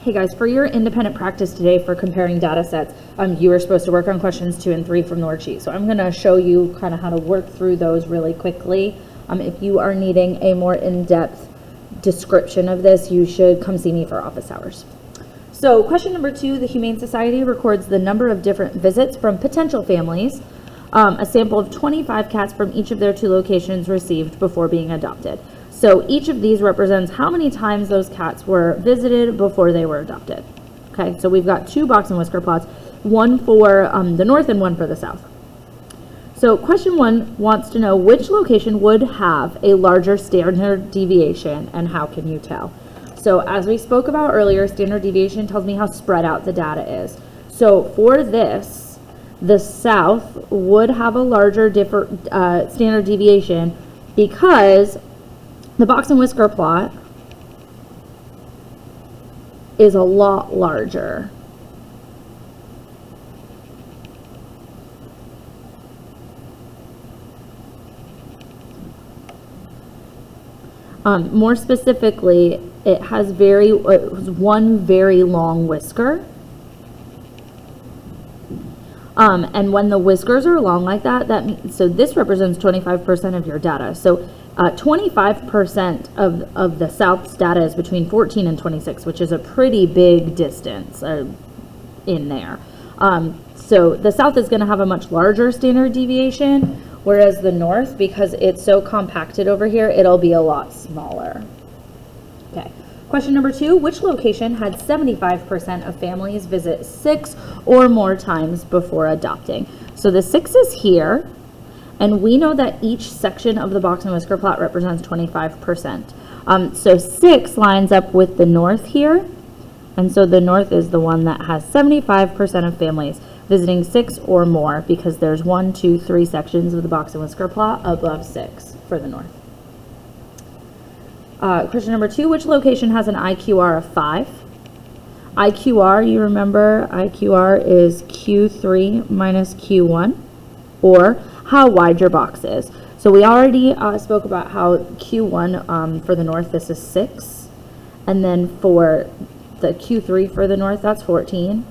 Hey guys, for your independent practice today for comparing data sets, you were supposed to work on questions 2 and 3 from the worksheet. So I'm going to show you kind of how to work through those really quickly. If you are needing a more in-depth description of this, you should come see me for office hours. So question number 2, the Humane Society records the number of different visits from potential families, a sample of 25 cats from each of their 2 locations received before being adopted. So each of these represents how many times those cats were visited before they were adopted. Okay, so we've got 2 box and whisker plots, one for the north and one for the south. So question 1 wants to know which location would have a larger standard deviation and how can you tell? So as we spoke about earlier, standard deviation tells me how spread out the data is. So for this, the south would have a larger standard deviation because the box and whisker plot is a lot larger. More specifically, it has one very long whisker. And when the whiskers are long like that means, so this represents 25% of your data. So 25% of the South's data is between 14 and 26, which is a pretty big distance in there. So the South is going to have a much larger standard deviation, whereas the North, because it's so compacted over here, it'll be a lot smaller. Okay. Question number 2, which location had 75% of families visit 6 or more times before adopting? So the 6 is here. And we know that each section of the box and whisker plot represents 25%. So 6 lines up with the north here. And so the north is the one that has 75% of families visiting 6 or more because there's 1, 2, 3 sections of the box and whisker plot above 6 for the north. Question number 2, which location has an IQR of 5? IQR, you remember, IQR is Q3 minus Q1, or how wide your box is. So we already spoke about how Q1 for the north, this is 6. And then for the Q3 for the north, that's 14.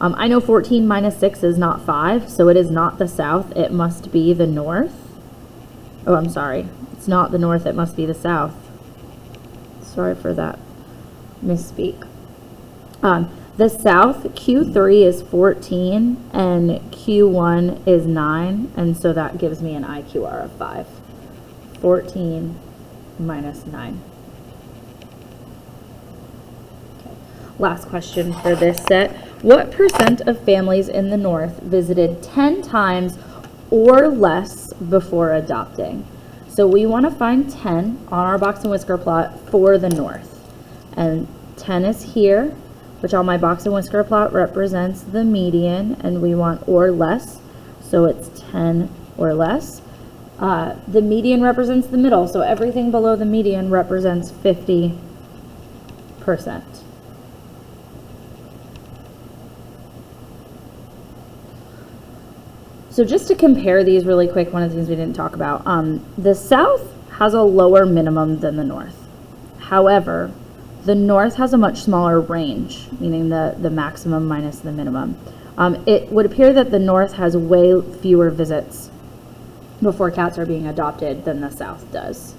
I know 14 minus 6 is not 5, so it is not the south. It must be the north. Oh, I'm sorry. It's not the north. It must be the south. Sorry for that misspeak. The south, Q3 is 14 and Q1 is 9, and so that gives me an IQR of 5. 14 minus 9. Okay. Last question for this set. What percent of families in the north visited 10 times or less before adopting? So we want to find 10 on our box and whisker plot for the north. And 10 is here, which on my box and whisker plot represents the median, and we want or less, so it's 10 or less. The median represents the middle, so everything below the median represents 50%. So just to compare these really quick, one of the things we didn't talk about, the South has a lower minimum than the North. However, the North has a much smaller range, meaning the maximum minus the minimum. It would appear that the North has way fewer visits before cats are being adopted than the South does.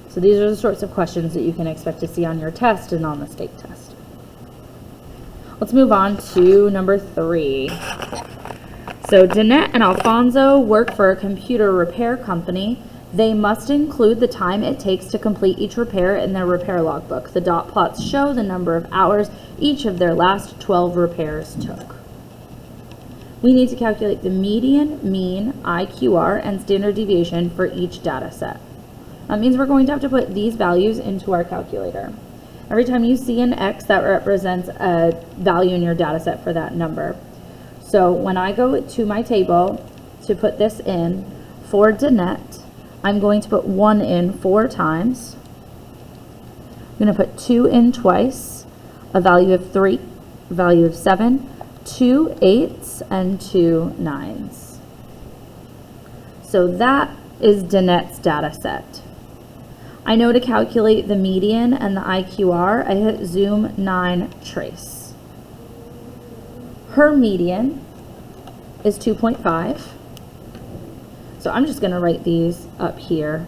So these are the sorts of questions that you can expect to see on your test and on the state test. Let's move on to number 3. So Danette and Alfonso work for a computer repair company. They must include the time it takes to complete each repair in their repair logbook. The dot plots show the number of hours each of their last 12 repairs took. We need to calculate the median, mean, IQR, and standard deviation for each data set. That means we're going to have to put these values into our calculator. Every time you see an X, that represents a value in your data set for that number. So when I go to my table to put this in for Danette, I'm going to put 1 in 4 times. I'm going to put 2 in twice, a value of 3, a value of 7, 2 8s, and 2 9s. So that is Danette's data set. I know to calculate the median and the IQR, I hit zoom 9 trace. Her median is 2.5. So I'm just going to write these up here.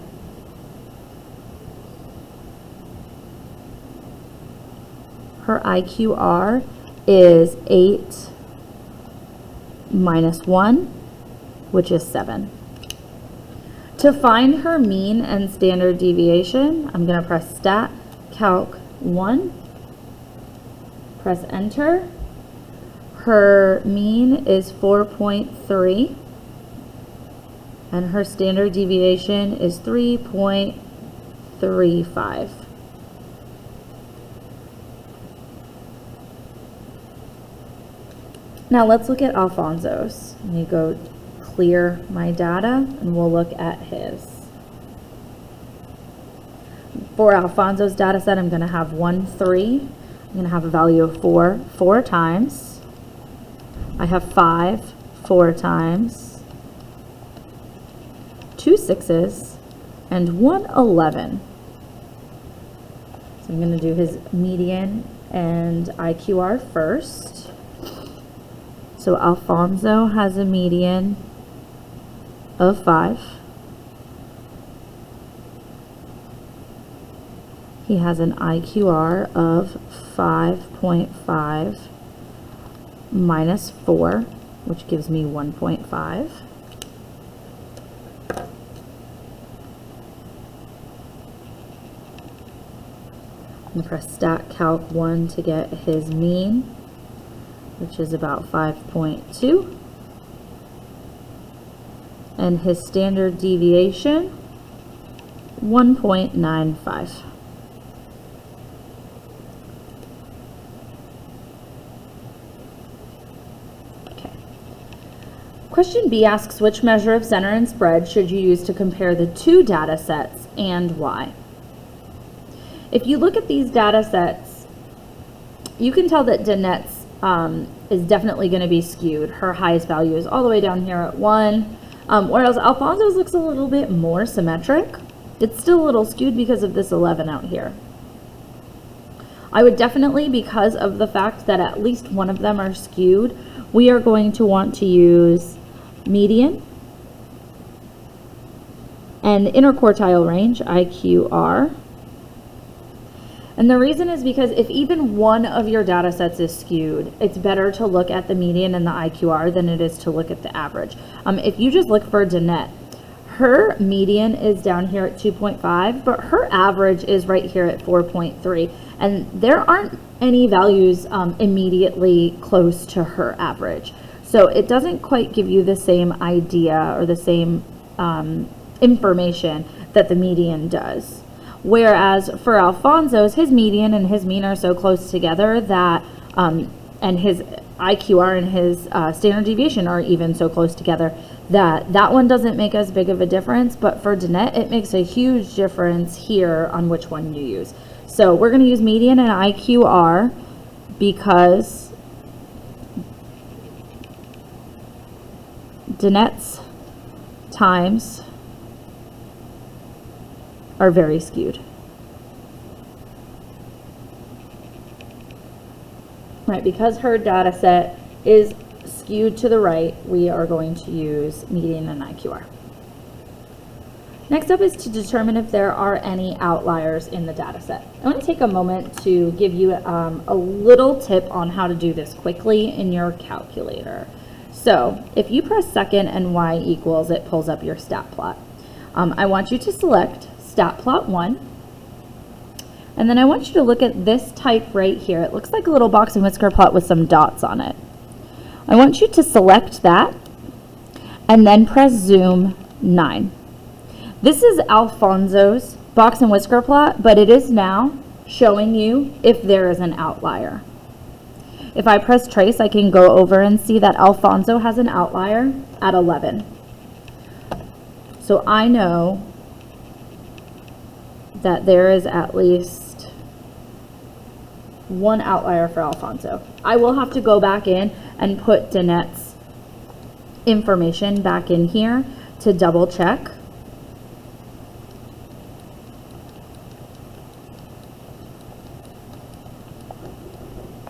Her IQR is 8 minus 1, which is 7. To find her mean and standard deviation, I'm going to press Stat Calc 1, press Enter. Her mean is 4.3, and her standard deviation is 3.35. Now let's look at Alfonso's. Let me go clear my data and we'll look at his. For Alfonso's data set, I'm going to have 1, 3. I'm going to have a value of 4 times. I have 5 4 times, 2 6s, and 1 11. So I'm going to do his median and IQR first. So Alfonso has a median of 5. He has an IQR of 5.5 minus 4, which gives me 1.5. I'm going to press Stat Calc 1 to get his mean, which is about 5.2. And his standard deviation, 1.95. Okay. Question B asks, which measure of center and spread should you use to compare the two data sets and why? If you look at these data sets, you can tell that Danette's is definitely going to be skewed. Her highest value is all the way down here at 1, whereas Alfonso's looks a little bit more symmetric. It's still a little skewed because of this 11 out here. I would definitely, because of the fact that at least one of them are skewed, we are going to want to use median and interquartile range, IQR. And the reason is because if even one of your data sets is skewed, it's better to look at the median and the IQR than it is to look at the average. If you just look for Danette, her median is down here at 2.5, but her average is right here at 4.3. And there aren't any values immediately close to her average. So it doesn't quite give you the same idea or the same information that the median does. Whereas for Alfonso's, his median and his mean are so close together that, and his IQR and his standard deviation are even so close together that that one doesn't make as big of a difference. But for Danette, it makes a huge difference here on which one you use. So we're going to use median and IQR because Danette's times are very skewed. Right, because her data set is skewed to the right, we are going to use median and IQR. Next up is to determine if there are any outliers in the data set. I want to take a moment to give you a little tip on how to do this quickly in your calculator. So if you press second and y equals, it pulls up your stat plot. I want you to select stat plot 1, and then I want you to look at this type right here. It looks like a little box and whisker plot with some dots on it. I want you to select that and then press zoom 9. This is Alfonso's box and whisker plot, but it is now showing you if there is an outlier. If I press trace, I can go over and see that Alfonso has an outlier at 11. So I know that there is at least one outlier for Alfonso. I will have to go back in and put Danette's information back in here to double check.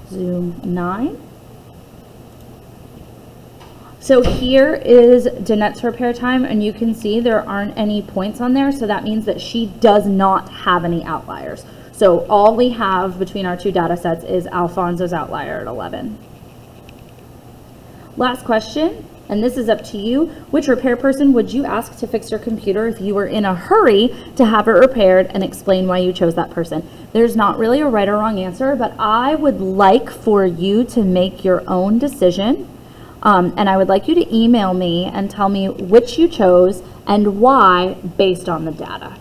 Zoom 9. So here is Danette's repair time, and you can see there aren't any points on there, so that means that she does not have any outliers. So all we have between our two data sets is Alfonso's outlier at 11. Last question, and this is up to you. Which repair person would you ask to fix your computer if you were in a hurry to have it repaired, and explain why you chose that person? There's not really a right or wrong answer, but I would like for you to make your own decision. And I would like you to email me and tell me which you chose and why based on the data.